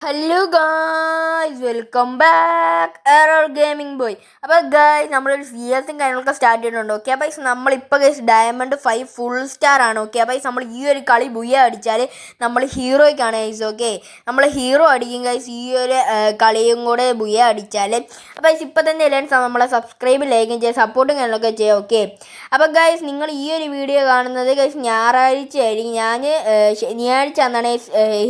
Hello guys, welcome back error gaming boy. അപ്പോൾ guys, നമ്മളൊരു CS കാര്യങ്ങളൊക്കെ സ്റ്റാർട്ട് ചെയ്തിട്ടുണ്ട്. ഓക്കെ അപ്പോൾ നമ്മളിപ്പോൾ ഗൈസ് ഡയമണ്ട് 5 ഫുൾ സ്റ്റാർ ആണ്. ഓക്കെ അപ്പോൾ നമ്മൾ ഈ ഒരു കളി ബുയ അടിച്ചാൽ നമ്മൾ ഹീറോയ്ക്കാണ് ഗൈസ്. ഓക്കെ നമ്മൾ ഹീറോ അടിക്കും ഗൈസ് ഈ ഒരു കളിയും കൂടെ ബുയ അടിച്ചാൽ. അപ്പോൾ ഇപ്പോൾ തന്നെ എല്ലാവരും നമ്മളെ സബ്സ്ക്രൈബ് ലൈക്കും ചെയ്യുക, സപ്പോർട്ടും കാര്യങ്ങളൊക്കെ ചെയ്യുക. ഓക്കെ അപ്പോൾ ഗൈസ്, നിങ്ങൾ ഈ ഒരു വീഡിയോ കാണുന്നത് ഗൈസ് ഞായറാഴ്ച ആയിരിക്കും. ഞാൻ ശനിയാഴ്ച അന്നാണ്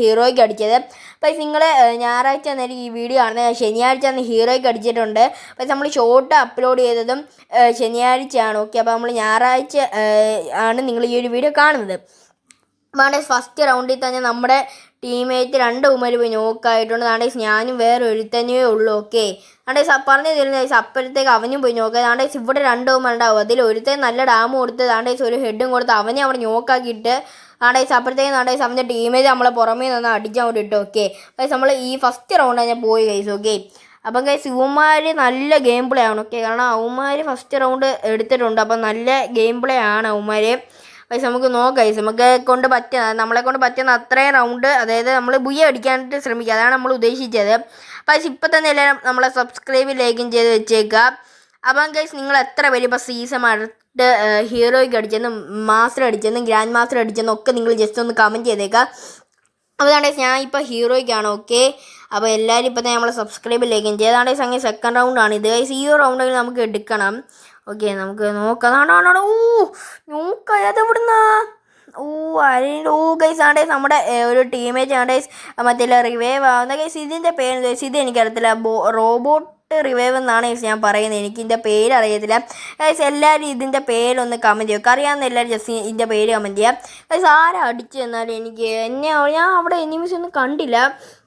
ഹീറോയ്ക്ക് അടിച്ചത്. അപ്പോൾ നിങ്ങൾ ഞായറാഴ്ച അന്നേരം ഈ വീഡിയോ കാണുന്നത്, ശനിയാഴ്ച അന്ന് ഹീറോയ്ക്ക് അടിച്ചിട്ടുണ്ട്. അപ്പോൾ നമ്മൾ ഷോർട്ട് അപ്ലോഡ് ചെയ്തതും ശനിയാഴ്ചയാണ്. ഓക്കെ അപ്പോൾ നമ്മൾ ഞായറാഴ്ച ആണ് നിങ്ങൾ ഈ ഒരു വീഡിയോ കാണുന്നത്. അപ്പോൾ ഫസ്റ്റ് റൗണ്ടിൽ തന്നെ നമ്മുടെ ടീമേറ്റ് 2 ഉമ്മർ പോയി നോക്കായിട്ടുണ്ട്. നാണ്ടേസ് ഞാനും വേറെ ഒരുത്തനേ ഉള്ളൂ. ഓക്കെ നാണ്ടേസ് പറഞ്ഞു തരുന്ന അപ്പോഴത്തേക്ക് അവനും പോയി നോക്കുക. നാണ്ടേസ് ഇവിടെ 2 ഉമ്മ ഉണ്ടാവും. അതിൽ ഒരുത്തൻ നല്ല ഡാം കൊടുത്ത് നാണ്ടേസ് ഒരു ഹെഡും കൊടുത്ത് അവനെ അവിടെ നോക്കാക്കിയിട്ട് നാണ്ടേസ് അപ്പോഴത്തേക്ക് നാണ്ടേസ് അവൻ്റെ ടീമേറ്റ് നമ്മളെ പുറമേ നിന്ന് അടിച്ചാൽ വേണ്ടി ഇട്ടു. ഓക്കെ അപ്പോൾ നമ്മൾ ഈ ഫസ്റ്റ് റൗണ്ടാണ് ഞാൻ പോയി ഗൈസ്. ഓക്കെ അപ്പം ഗൈസ് ഇവന്മാർ നല്ല ഗെയിം പ്ലേ ആണ്. ഓക്കെ കാരണം അവന്മാർ ഫസ്റ്റ് റൗണ്ട് എടുത്തിട്ടുണ്ട്. അപ്പം നല്ല ഗെയിം പ്ലേ ആണ് അവന്മാർ. പക്ഷേ നമുക്ക് നോക്കാം, നമ്മളെ കൊണ്ട് പറ്റുന്ന അത്രയും റൗണ്ട്, അതായത് നമ്മൾ ബുയ അടിക്കാനായിട്ട് ശ്രമിക്കുക, അതാണ് നമ്മൾ ഉദ്ദേശിച്ചത്. പക്ഷേ ഇപ്പം തന്നെ എല്ലാവരും നമ്മളെ സബ്സ്ക്രൈബ് ലൈക്കും ചെയ്ത് വെച്ചേക്കുക. അപ്പം ഗൈസ് നിങ്ങൾ എത്ര പേര് ഇപ്പോൾ സീസൺ അടുത്ത് ഹീറോയ്ക്ക് അടിച്ചെന്നും മാസ്റ്റർ അടിച്ചെന്നും ഗ്രാൻഡ് മാസ്റ്റർ അടിച്ചെന്നും ഒക്കെ നിങ്ങൾ ജസ്റ്റ് ഒന്ന് കമൻറ്റ് ചെയ്തേക്കുക. അപ്പോൾ അതാണ്ട് ഞാൻ ഇപ്പോൾ ഹീറോയ്ക്കാണ്. ഓക്കെ അപ്പോൾ എല്ലാവരും ഇപ്പോൾ തന്നെ നമ്മളെ സബ്സ്ക്രൈബ് ലൈക്കും ചെയ്യുക. അതാണ്ട് സംഗതി സെക്കൻഡ് റൗണ്ടാണ് ഇത് ഗൈസ്. ഈ റൗണ്ടിൽ നമുക്ക് എടുക്കണം. ഓക്കെ നമുക്ക് നോക്കാം. നോക്കാം അതെവിടുന്നാ ഗൈസ് ആണ്ടേ നമ്മുടെ ഒരു ടീമേറ്റ് ആണ്ടേസ് മറ്റേ റിവൈവ് ആവുന്ന ഗൈസ്. ഇതിൻ്റെ പേര് ഇത് എനിക്കറിയത്തില്ല, റോബോട്ട് റിവൈവ് എന്നാണ് ഞാൻ പറയുന്നത്. എനിക്ക് ഇതിൻ്റെ പേര് അറിയത്തില്ല ഗൈസ്. എല്ലാവരും ഇതിൻ്റെ പേരൊന്ന് കമൻറ്റ് ചെയ്യുക, അറിയാവുന്ന എല്ലാവരും ജസ്റ്റ് ഇതിൻ്റെ പേര് കമൻറ്റ് ചെയ്യാം ഗൈസ്. ആരാ അടിച്ചു തന്നാലും എനിക്ക് ഞാൻ അവിടെ എനിമീസ് ഒന്നും കണ്ടില്ല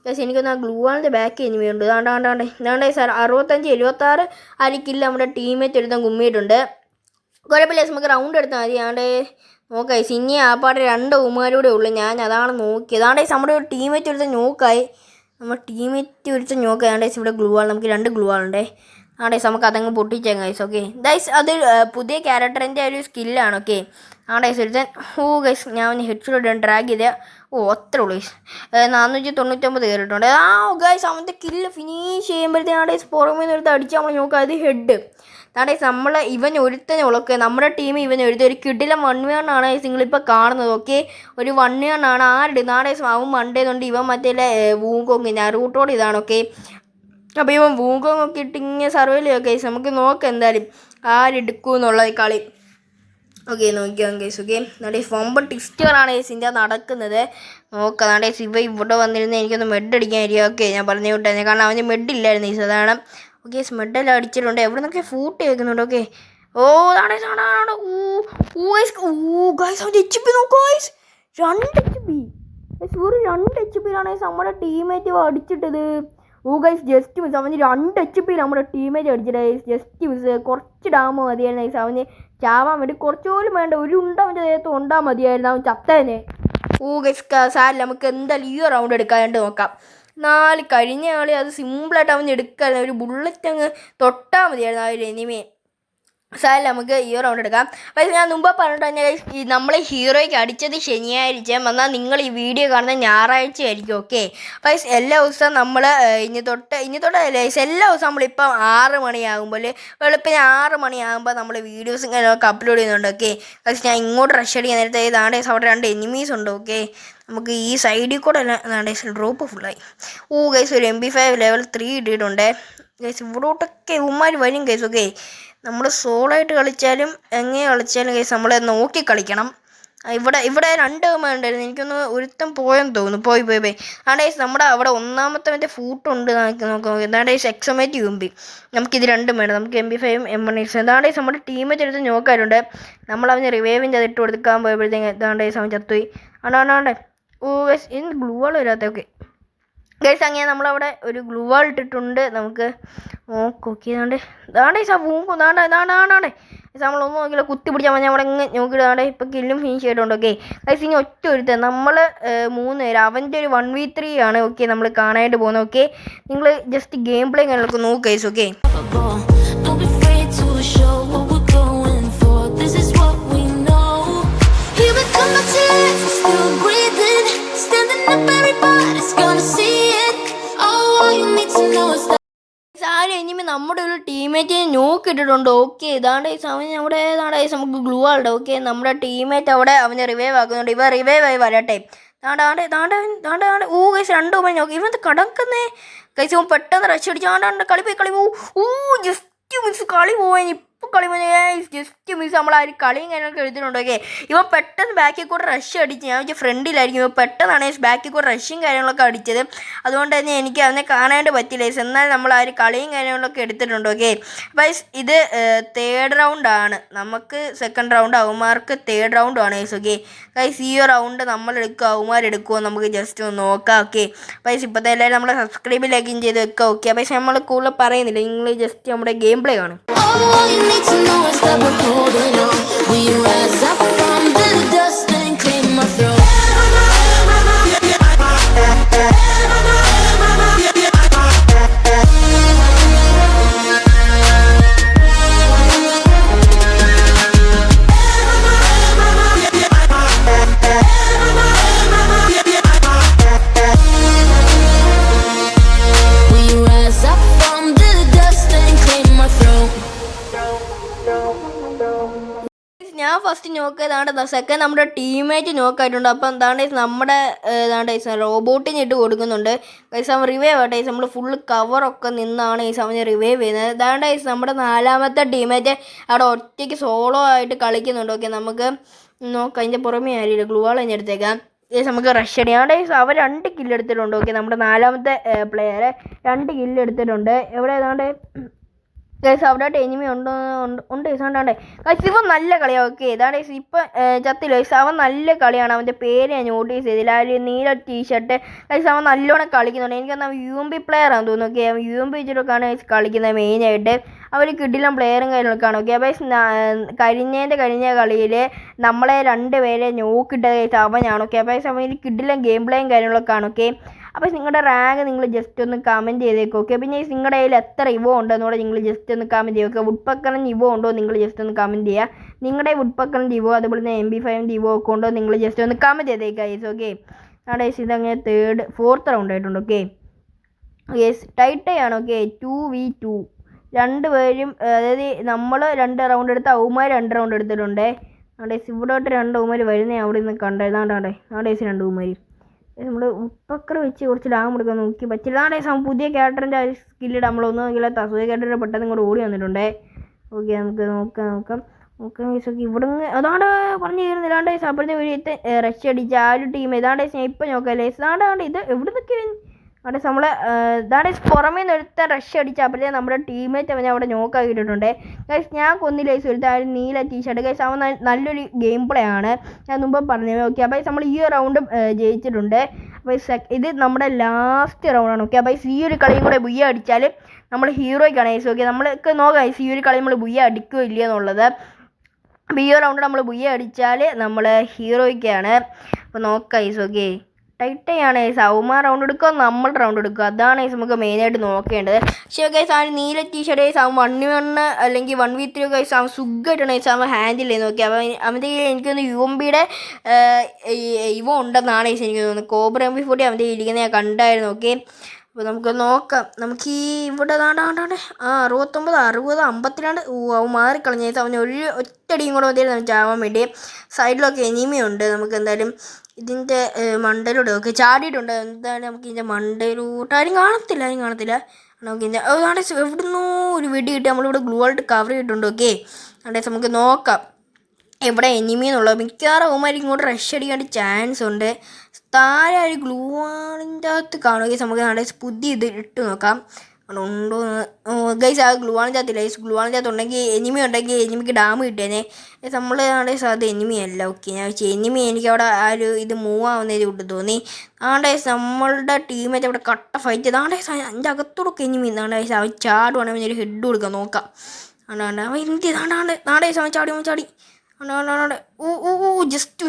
ഗൈസ്. എനിക്കൊന്ന് ആ ഗ്ലൂ വാളിൻ്റെ ബാക്ക് എനിമി ഉണ്ട്. ഇതാണ്ടേ സാർ 65-76 ആയിരിക്കില്ല നമ്മുടെ ടീമേറ്റ് എടുത്താൽ കുമ്മിയിട്ടുണ്ട്. കുഴപ്പമില്ല, നമുക്ക് റൗണ്ട് എടുത്താൽ മതി. ആണ്ടേ നോക്കാം ഗൈസ്, ഇനി ആ പാടെ 2 ഉമ്മാരൂടെ ഉള്ളു. ഞാൻ അതാണ് നോക്കിയത്. ആണ്ടേ നമ്മുടെ ഒരു ടീമേറ്റ് എടുത്താൽ നോക്കായി, നമ്മൾ ടീമേറ്റ് ഒരുത്ത നോക്കുകയാണ്ടേ ഇവിടെ ഗ്ലൂ വാൾ, നമുക്ക് 2 ഗ്ലൂ വാളുണ്ടേ. ആണ്ടേസ് നമുക്ക് അതങ്ങ് പൊട്ടിച്ചേക്കാം ഗൈസ്. ഓക്കെ ഗൈസ് അത് പുതിയ ക്യാരക്ടറിൻ്റെ ഒരു സ്കില്ലാണ്. ഓക്കെ ആണ്ടേസ് ഒരുത്തൻ ഗൈസ് ഞാൻ ഹെഡ്ഷോട്ട് ഡ്രാഗ് ചെയ്ത അത്രേ ഉള്ളൂ ഗൈസ്. 499 കയറിയിട്ടുണ്ട്. ഗൈസ് അവൻ്റെ കില്ല് ഫിനിഷ് ചെയ്യുമ്പോഴത്തേക്ക് ആണ്ടേസ് പുറമേ നിന്ന് എടുത്ത് അടിച്ച് നമ്മൾ നോക്കുക, അത് ഹെഡ്. അതായത് നമ്മൾ ഇവൻ ഒരുത്തനെ ഉള്ളൊക്കെ നമ്മുടെ ടീം ഇവൻ ഒരു കിടിലം 1v1 ആണ് നിങ്ങളിപ്പോൾ കാണുന്നത്. ഓക്കെ ഒരു 1v1 ആണ്. ആരുടെ നാടേ അവൻ മണ്ടേന്നുണ്ട്. ഇവൻ മറ്റേ വൂങ്കോങ് നറൂട്ടോടെ ഇതാണ്. ഓക്കെ അപ്പോൾ ഇവൻ വൂങ്കോങ് ഒക്കെ ഇട്ട് ഇങ്ങനെ സർവൈവ് ചെയ്യുക ഗൈസ്. നമുക്ക് നോക്കാം എന്തായാലും ആരെടുക്കും എന്നുള്ളത് കളി. ഓക്കെ നോക്കിയാൽ ഗൈസ്. ഓക്കെ നാടേ ഫൊമ്പ ടിസ്റ്ററാണ് ഗൈസ് ഇന്ത്യ നടക്കുന്നത്. നോക്കാം നാടേ ഇവ ഇവിടെ വന്നിരുന്ന് എനിക്കൊന്ന് മെഡ് അടിക്കാനിരിക്കും. ഓക്കെ ഞാൻ പറഞ്ഞു വിട്ടേ, കാരണം അവന് മെഡ് ഇല്ലായിരുന്നു ഗൈസ്, അതാണ്. ഓക്കെ മെഡെല്ലാം അടിച്ചിട്ടുണ്ട്. എവിടെ നിന്നൊക്കെ ഫൂട്ട് കേൾക്കുന്നുണ്ട്. ഓക്കെ ഗൈസ് അവൻ്റെ HP നോക്കൂ ഗൈസ്, 2 HP വെറും 2 HP-യിലാണ് നമ്മുടെ ടീമേറ്റ് അടിച്ചിട്ടത്. ഗൈസ് ജസ്റ്റ് മിസ്, അവന് 2 HP നമ്മുടെ ടീമേറ്റ് അടിച്ചിട്ട് ഗൈസ്, ജസ്റ്റ് മിസ്. കുറച്ച് ഡാമ മതിയായിരുന്നു ഗൈസ് അവന് ചാവാൻ വേണ്ടി, കുറച്ചുപോലും വേണ്ട, ഒരു അവൻ്റെ ദേഹത്ത് ഉണ്ടാൻ മതിയായിരുന്നു, അവൻ ചത്തേനെ. ഗൈസ് സാരില്ല, നമുക്ക് എന്തായാലും ഈ റൗണ്ട് എടുക്കാനായിട്ട് നോക്കാം. 4 കഴിഞ്ഞ കളി അത് സിമ്പിളായിട്ട് അവൻ എടുക്കാമായിരുന്നു, ഒരു ബുള്ളറ്റ് അങ്ങ് തൊട്ടാൽ മതിയായിരുന്നു ആ ഒരു എനിമിയെ. സാരില്ല, നമുക്ക് ഈ റൗണ്ട് എടുക്കാം. പക്ഷേ ഞാൻ മുമ്പ് പറഞ്ഞിട്ട് തന്നെ നമ്മൾ ഹീറോയ്ക്ക് അടിച്ചത് ശനിയാഴ്ച എന്നാൽ നിങ്ങൾ ഈ വീഡിയോ കാണുന്നത് ഞായറാഴ്ച ആയിരിക്കും. ഓക്കെ പക്ഷേ എല്ലാ ദിവസവും നമ്മൾ ഇനി തൊട്ട് എല്ലാ ദിവസവും നമ്മളിപ്പം 6 മണിയാകുമ്പോൾ വെളുപ്പിന് 6 മണിയാകുമ്പോൾ നമ്മൾ വീഡിയോസും കാര്യങ്ങളൊക്കെ അപ്ലോഡ് ചെയ്യുന്നുണ്ട്. ഓക്കെ പക്ഷേ ഞാൻ ഇങ്ങോട്ട് റഷ് അടിക്കാൻ നേരത്തെ ഇതാണ്ട് അവിടെ 2 എനിമീസ് ഉണ്ട്. ഓക്കെ നമുക്ക് ഈ സൈഡിൽ കൂടെ എല്ലാം ഡ്രോപ്പ് ഫുള്ളായി. ഗൈസ് ഒരു MP5 ലെവൽ 3 ഇട്ടിട്ടുണ്ട് ഗൈസ്. ഇവിടോട്ടൊക്കെ ഉമ്മാർ വരും ഗൈസ്. ഓക്കെ നമ്മൾ സോളായിട്ട് കളിച്ചാലും എങ്ങനെ കളിച്ചാലും ഗൈസ് നമ്മൾ നോക്കി കളിക്കണം. ഇവിടെ 2 ഉണ്ടായിരുന്നു, എനിക്കൊന്ന് ഒരുത്തം പോയെന്ന് തോന്നുന്നു. പോയി ആണ്ടേ നമ്മുടെ അവിടെ ഒന്നാമത്തെ മറ്റേ ഫൂട്ടുണ്ട് നോക്കാം. എന്താണ്ടേ എക്സമേറ്റ് UMP നമുക്കിത് 2 വേണം. നമുക്ക് MP5 M1 എന്താണ്ടേ നമ്മുടെ ടീമേറ്റ് എടുത്ത് നോക്കാറുണ്ട്. നമ്മളവന് റിവൈവിൻ്റെ അതിട്ട് കൊടുക്കാൻ പോയപ്പോഴത്തേക്ക് എന്താണ്ടേ അവൻ ചത്തുപോയി. ആണ്ടാണ്ടേ ഗൈസ് ഇന്ന് ഗ്ലൂ വാൾ വരാത്ത. ഓക്കെ ഗൈസ് അങ്ങനെ നമ്മളവിടെ ഒരു ഗ്ലൂ വാൾ ഇട്ടിട്ടുണ്ട്. നമുക്ക് നോക്കി ദാണ്ടേ പൂങ്കു ദാണ്ടേ നമ്മളൊന്നും നോക്കില്ല, കുത്തി പിടിച്ചാൽ മതി. അവിടെ ഇങ്ങനെ നോക്കിയിട്ട് ഇപ്പം കില്ലും ഫിനിഷ് ചെയ്തിട്ടുണ്ട്. ഓക്കെ ഗൈസ് ഇനി ഒറ്റ ഒരുത്തൻ നമ്മൾ 3 പേര്, അവൻ്റെ ഒരു 1v3 ആണ്. ഓക്കെ നമ്മൾ കാണാനായിട്ട് പോകുന്നത്. ഓക്കെ നിങ്ങൾ ജസ്റ്റ് ഗെയിം പ്ലേ കാര്യങ്ങളൊക്കെ നോക്കുക guys. Okay Still breathing, standing up, everybody's gonna see it. ആരും ഇനിമേ നമ്മുടെ ഒരു ടീമേറ്റിനെ നോക്കിയിട്ടിട്ടുണ്ട്. ഓക്കെ ഇതാണ്ട് അവൻ അവിടെ ഏതാണ്ട് നമുക്ക് ഗ്ലൂ ആളുടെ ഓക്കെ നമ്മുടെ ടീമേറ്റ് അവിടെ അവനെ റിവൈവ് ആക്കുന്നുണ്ട്. ഇവ റിവൈവ് ആയി വരട്ടെ. താണ്ടാണ്ട് താണ്ട താണ്ട താണ്ട ഗൈസ് 2 മണി നോക്കി ഇവൻ കിടക്കുന്നേ ഗൈസ്. ഇവൻ പെട്ടെന്ന് റഷ് അടിച്ച് ആണ്ടാണ്ട് കളി ജസ്റ്റ് മിസ് കളി പോയി. ഇപ്പോൾ കളി ജസ്റ്റ് മിസ് നമ്മളാരും കളിയും കാര്യങ്ങളൊക്കെ എടുത്തിട്ടുണ്ട്. ഓക്കെ ഇവൻ പെട്ടെന്ന് ബാക്കിൽ കൂടെ റഷ് അടിച്ച് ഞാൻ വെച്ചാൽ ഫ്രണ്ടിലായിരിക്കും. ഇവൻ പെട്ടെന്നാണ് ബാക്കിൽ കൂടെ റഷും കാര്യങ്ങളൊക്കെ അടിച്ചത്. അതുകൊണ്ട് തന്നെ എനിക്ക് അവനെ കാണാണ്ട് പറ്റില്ല. എന്നാൽ നമ്മൾ ആ ഒരു കളിയും കാര്യങ്ങളൊക്കെ എടുത്തിട്ടുണ്ട്. ഓക്കെ അപ്പോൾ ഇത് 3rd റൗണ്ടാണ്. നമുക്ക് 2nd റൗണ്ട് അവന്മാർക്ക് 3rd റൗണ്ടാണ് ഗൈസ്. ഓക്കെ ഗൈസ് ഈ റൗണ്ട് നമ്മൾ എടുക്കുക അവന്മാരെടുക്കുമോ നമുക്ക് ജസ്റ്റ് ഒന്ന് നോക്കാം. ഓക്കെ പൈസ ഇപ്പോഴത്തെ എല്ലാവരും നമ്മളെ സബ്സ്ക്രൈബ് ലൈക്കും ചെയ്ത് വെക്കുക. ഓക്കെ പൈസ നമ്മൾ കൂടുതൽ പറയുന്നില്ല, നിങ്ങൾ ജസ്റ്റ് നമ്മുടെ ഗെയിം പ്ലേ കാണും. All you need to know is that we're holding on. We rise up from the dust and claim my throne. We rise up from the dust and claim my throne. ഞാൻ first നോക്കിയതാണ്. Second നമ്മുടെ teammate നോക്കായിട്ടുണ്ട്. അപ്പം എന്താണ് നമ്മുടെ ഏതാണ്ട് റോബോട്ടിന് ഇട്ട് കൊടുക്കുന്നുണ്ട്. Guys അവൻ റിവൈവ് ആട്ടെ. നമ്മൾ ഫുള്ള് കവറൊക്കെ നിന്നാണ് ഈ സമയം റിവൈവ് ചെയ്യുന്നത്. അതാണ്ട് നമ്മുടെ 4ാമത്തെ ടീമേറ്റ് അവിടെ ഒറ്റയ്ക്ക് സോളോ ആയിട്ട് കളിക്കുന്നുണ്ട്. ഓക്കെ നമുക്ക് നോക്കാം. അതിൻ്റെ പുറമേ ആരില്ല ഗ്ലൂ വാൾ അതിൻ്റെ അടുത്തേക്കാം. നമുക്ക് റഷ് അടിയാണ്ട് അവർ 2 കില്ല് എടുത്തിട്ടുണ്ട്. ഓക്കെ നമ്മുടെ 4ാമത്തെ പ്ലെയർ 2 കില്ല് എടുത്തിട്ടുണ്ട്. എവിടെ ഏതാണ്ട് ഗൈസ് അവിടെ എനിമി ഉണ്ട് ഗൈസാണ്ടാണ്ടേ ഗൈസ് ഇവൻ നല്ല കളിയാണ്. ഓക്കെ ഇതാണ് ഗൈസ് ഇപ്പം ചത്തില്ല ഗൈസ്. അവൻ നല്ല കളിയാണ്. അവൻ്റെ പേര് ഞാൻ നോട്ടീസ് ചെയ്തില്ല. ആ ഒരു നീല ടീഷർട്ട് ഗൈസ് അവൻ നല്ലോണം കളിക്കുന്നുണ്ട്. എനിക്കൊന്ന് UMP പ്ലെയർ ആണെന്ന് തോന്നുന്നു. ഓക്കെ അവൻ UMP വെച്ചിട്ടൊക്കെയാണ് ഗൈസ് കളിക്കുന്നത് മെയിനായിട്ട്. അവർ കിടിലം പ്ലെയറും കാര്യങ്ങളൊക്കെയാണ്. ഓക്കെ അപ്പോൾ കഴിഞ്ഞ കളിയിൽ നമ്മളെ 2 പേരെ നോക്കിയിട്ട് ഗൈസ് അവനാണ്. ഓക്കെ അപ്പോൾ ഗൈസ് അവൻ കിടിലം ഗെയിം പ്ലേയും കാര്യങ്ങളൊക്കെയാണ്. ഓക്കെ അപ്പോൾ നിങ്ങളുടെ റാങ്ക് നിങ്ങൾ ജസ്റ്റ് ഒന്ന് കമൻറ്റ് ചെയ്തേക്കും. ഓക്കെ പിന്നെ നിങ്ങളുടെ കയ്യിൽ എത്ര ഇവോ ഉണ്ടെന്നൂടെ നിങ്ങൾ ജസ്റ്റ് ഒന്ന് കമൻറ്റ് ചെയ്യുക. ഓക്കെ വുഡ്പക്കറിന് ഇവോ ഉണ്ടോ നിങ്ങൾ ജസ്റ്റ് ഒന്ന് കമൻറ്റ് ചെയ്യുക. നിങ്ങളുടെ വുഡ്പക്കറിൻ്റെ ഇവോ അതുപോലെ തന്നെ MP5 ഇവോ ഒക്കെ ഉണ്ടോ നിങ്ങൾ ജസ്റ്റ് ഒന്ന് കമൻറ്റ് ചെയ്തേക്കുക ഗൈസ്. ഓക്കെ നമ്മുടെ ഇതങ്ങനെ 4th റൗണ്ട് ആയിട്ടുണ്ട്. Okay yes ടൈറ്റാണ്. ഓക്കെ 2v2 2 പേരും അതായത് നമ്മൾ 2 റൗണ്ട് എടുത്ത് അവന്മാർ 2 റൗണ്ട് എടുത്തിട്ടുണ്ട്. നമ്മുടെ ഇവിടോട്ട് 2 അവന്മാർ വരുന്നേ അവിടെ നിന്ന് കണ്ടായിരുന്നു. നമ്മുടെ 2 അവന്മാർ നമ്മൾ ഉപ്പക്കർ വെച്ച് കുറച്ച് ലാഭം എടുക്കാൻ നോക്കി പറ്റില്ല. അതാണ് പുതിയ ക്യാരക്ടറിൻ്റെ ആ സ്കില്ലിട്ട് നമ്മളൊന്നും നോക്കില്ല. പുതിയ ക്യാരക്ടർ പെട്ടെന്ന് ഇങ്ങോട്ട് ഓടി വന്നിട്ടുണ്ട്. ഓക്കെ നമുക്ക് നോക്കാം ഇവിടെ അതാണ്ട് പറഞ്ഞു തരുന്നില്ലാണ്ട് അപ്പോഴത്തെ ഒരു റഷ് അടിച്ച് ആ ഒരു ടീം ഏതാണ്ട് ഇപ്പം നോക്കാമല്ലേ ഇതാണ്ട് ഇത് എവിടെ നിൽക്കുക അവിടെ നമ്മളെ ഇതാണ് പുറമേ നിന്ന് ഒരുത്ത റഷ് അടിച്ച് അപ്പോഴത്തെ നമ്മുടെ ടീമേറ്റ് അവനെ അവിടെ നോക്കാക്കിയിട്ടുണ്ട്. ഗൈസ് ഞാൻ കൊന്നില്ല ഗൈസ് ഒരുത്ത ആ ഒരു നീല ടീഷർട്ട് ഗൈസ് അവൻ നല്ലൊരു ഗെയിം പ്ലേ ആണ്. ഞാൻ മുമ്പ് പറഞ്ഞത്. ഓക്കെ അപ്പോൾ നമ്മൾ ഈ റൗണ്ടും ജയിച്ചിട്ടുണ്ട്. അപ്പോൾ ഇത് നമ്മുടെ ലാസ്റ്റ് റൗണ്ടാണ്. ഓക്കെ അപ്പോൾ ഈ ഒരു കളിയും കൂടെ ബുയ്യ അടിച്ചാൽ നമ്മൾ ഹീറോയ്ക്കാണ് ഗൈസ്. ഓക്കെ നമ്മൾക്ക് നോക്കാം ഗൈസ് ഈ ഒരു കളി നമ്മൾ ബുയ്യ അടിക്കുകയോ ഇല്ല എന്നുള്ളത്. അപ്പോൾ ഈ റൗണ്ട് നമ്മൾ ബുയ്യ അടിച്ചാൽ നമ്മൾ ഹീറോയ്ക്കാണ്. അപ്പോൾ നോക്കാം ഗൈസ്. ഓക്കെ ടൈറ്റാണ് ഗൈസ്. അവന്മാർ റൗണ്ട് എടുക്കുക നമ്മൾ റൗണ്ട് എടുക്കുക അതാണ് ഗൈസ് നമുക്ക് മെയിനായിട്ട് നോക്കേണ്ടത്. പക്ഷേ ഗൈസ് ആ നീല ടീഷർട്ട് ഗൈസ് അവൻ 1v1 അല്ലെങ്കിൽ 1v3 ഗൈസ് അവൻ സുഖമായിട്ടാണ് ഗൈസ് അവൻ ഹാൻഡിൽ ചെയ്ത് നോക്കി. അവൻ്റെ എനിക്കൊന്ന് UMPയുടെ ഇവ ഉണ്ടെന്നാണ് ഗൈസ് എനിക്ക് തോന്നുന്നത്. കോബ്ര MP40 അവൻ്റെ ഇരിക്കുന്നത് ഞാൻ കണ്ടായിരുന്നു. ഓക്കെ അപ്പോൾ നമുക്ക് നോക്കാം. നമുക്ക് ഈ ഇവിടെ 69 60 52 അവൻ മാറിക്കളഞ്ഞ ഗൈസ്. അവന് ഒരു ഒറ്റടിയും കൂടെ മതിയായിരുന്നു അവൻ ചാവാൻ വേണ്ടി. സൈഡിലൊക്കെ എനിമിയുണ്ട്. നമുക്ക് എന്തായാലും ഇതിൻ്റെ മണ്ടയിലൂടെ ഒക്കെ ചാടിയിട്ടുണ്ട്. എന്തായാലും നമുക്ക് ഇതിൻ്റെ മണ്ടയിലൂട്ട് ആരും കാണത്തില്ല നമുക്ക് ഇതിൻ്റെ അതാണ് എവിടുന്നോ ഒരു വെടി കിട്ടി നമ്മളിവിടെ ഗ്ലൂ ആയിട്ട് കവർ ചെയ്തിട്ടുണ്ട്. ഓക്കെ അവിടെ നമുക്ക് നോക്കാം എവിടെ എനിമി എന്നുള്ളത്. മിക്കവാറും അവന്മാർ ഇങ്ങോട്ട് റഷ് അടിക്കാണ്ട് ചാൻസ് ഉണ്ട്. താഴെ ഒരു ഗ്ലൂ വാളിൻ്റെ അകത്ത് കാണുക നമുക്ക് നാളെ പുതിയ ഇത് ഇട്ട് നോക്കാം ഉണ്ടോ ഗൈസ്. ആ ഗ്ലൂ വാളിൻ്റെ അകത്തില്ല ഗൈസ്. ഗ്ലൂ വാളിൻ്റെ അകത്ത് ഉണ്ടെങ്കിൽ എനിമിക്ക് ഡാം കിട്ടിയേനെ. നമ്മൾ നാളെ അത് എനിമിയല്ല. ഓക്കെ ഞാൻ വെച്ചാൽ എനിമി എനിക്ക് അവിടെ ആ ഒരു ഇത് മൂവ് ആവുന്നതിന് കൂട്ട് തോന്നി. ആണ്ടേ നമ്മളുടെ ടീമേറ്റ് അവിടെ കട്ട ഫൈറ്റ് ചെയ്ത് അതിൻ്റെ അകത്തോടൊക്കെ എനിമി നാണ്ടേസ് അവൻ ചാടുവാണെങ്കിൽ അവനൊരു ഹെഡ് കൊടുക്കാം നോക്കാം. അവൻ ഇന്ത്യ നാടേസ് അവൻ ചാടി ജസ്റ്റ്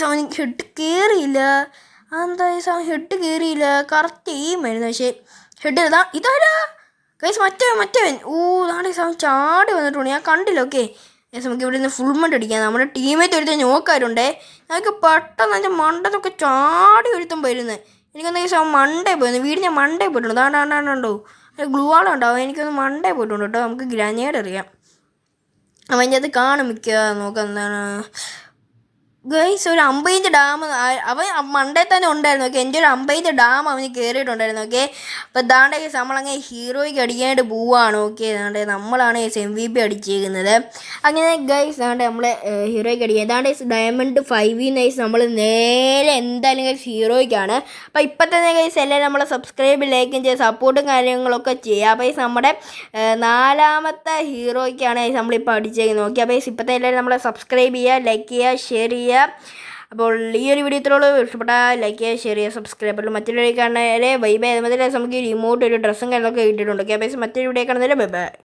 അവൻ ഹെഡ് കയറിയില്ല. അതെന്താ അവൻ ഹെഡ് കയറിയില്ല. കറക്റ്റ് എയിമായിരുന്നു. പക്ഷേ ഹെഡ് ഇതാരാ ഗൈസ് മറ്റവൻ നാടേസ് അവൻ ചാടി വന്നിട്ടുണ്ട്. ഞാൻ കണ്ടില്ല. ഓക്കെ നമുക്ക് ഇവിടെ നിന്ന് ഫുൾ മണ്ട് അടിക്കാം. നമ്മുടെ ടീമേറ്റ് ഒരുത്തൻ നോക്കാറുണ്ടേ. ഞങ്ങൾക്ക് പെട്ടെന്ന് അതിൻ്റെ മണ്ടത്തൊക്കെ ചാടി ഒരുത്തം വരുന്നത്. എനിക്കൊന്ന് ഗൈസ് അവൻ മണ്ടേ പോയിരുന്നു. വീട് ഞാൻ മണ്ടേ പോയിട്ടുണ്ട്. ദാണ്ടോ ഗ്ലൂ ആളുണ്ടാവും. എനിക്കൊന്ന് മണ്ടേ പോയിട്ടുണ്ട് കേട്ടോ. നമുക്ക് ഗ്രനേഡ് എറിയാം. അവൻ്റെ അത് കാണും മിക്കവാറും. നോക്കാം എന്താണ് ഗൈസ്. ഒരു 50 ഡാം അവൻ മണ്ടേ തന്നെ ഉണ്ടായിരുന്നു. ഓക്കെ, എൻ്റെ ഒരു 50 ഡാം അവന് കയറിയിട്ടുണ്ടായിരുന്നു. ഓക്കെ, അപ്പോൾ ഇതാണ്ട് ഗൈസ് നമ്മളങ്ങനെ ഹീറോയ്ക്ക് അടിക്കാനായിട്ട് പോവുകയാണ്. ഓക്കെ, ഇതാണ്ട് നമ്മളാണ് ഗൈസ് MVP അടിച്ചേക്കുന്നത്. അങ്ങനെ ഗൈസ് ഇതാണ്ട് നമ്മളെ ഹീറോയ്ക്ക് അടിക്കുക. ഇതാണ്ട് ഗൈസ് ഡയമണ്ട് 5 ഗൈസ് നമ്മൾ നേരെ എന്തായാലും ഗൈസ് ഹീറോയ്ക്കാണ്. അപ്പോൾ ഇപ്പം തന്നെ ഗൈസ് എല്ലാവരും നമ്മളെ സബ്സ്ക്രൈബ് ലൈക്കും ചെയ്ത് സപ്പോർട്ടും കാര്യങ്ങളൊക്കെ ചെയ്യുക. അപ്പോൾ ഗൈസ് നമ്മുടെ 4ാമത്തെ ഹീറോയ്ക്കാണ് ഗൈസ് നമ്മളിപ്പോൾ അടിച്ചേക്കുന്നത്. ഓക്കെ, അപ്പോൾ ഗൈസ് ഇപ്പോഴത്തെ എല്ലാവരും നമ്മളെ സബ്സ്ക്രൈബ് ചെയ്യുക, ലൈക്ക് ചെയ്യുക, ഷെയർ ചെയ്യുക. അപ്പോൾ ഈ ഒരു വീഡിയോ ഇത്രയുള്ളൂ. ഇഷ്ടപ്പെട്ടാൽ ലൈക്ക് ചെയ്യുക, ഷെയർ ചെയ്യുക, സബ്സ്ക്രൈബ് ചെയ്യുക. മറ്റൊരു വീഡിയോ കാണുന്നതിലെ ബൈ ബൈ. അതുപോലെ നമുക്ക് റിമോട്ട് ഒരു ഡ്രസ്സും കാര്യങ്ങളൊക്കെ ഇട്ടിട്ടുണ്ട്. ഓക്കെ, അപ്പോൾ മറ്റൊരു വീഡിയോ കാണുന്നതിലെ ബൈ ബൈ.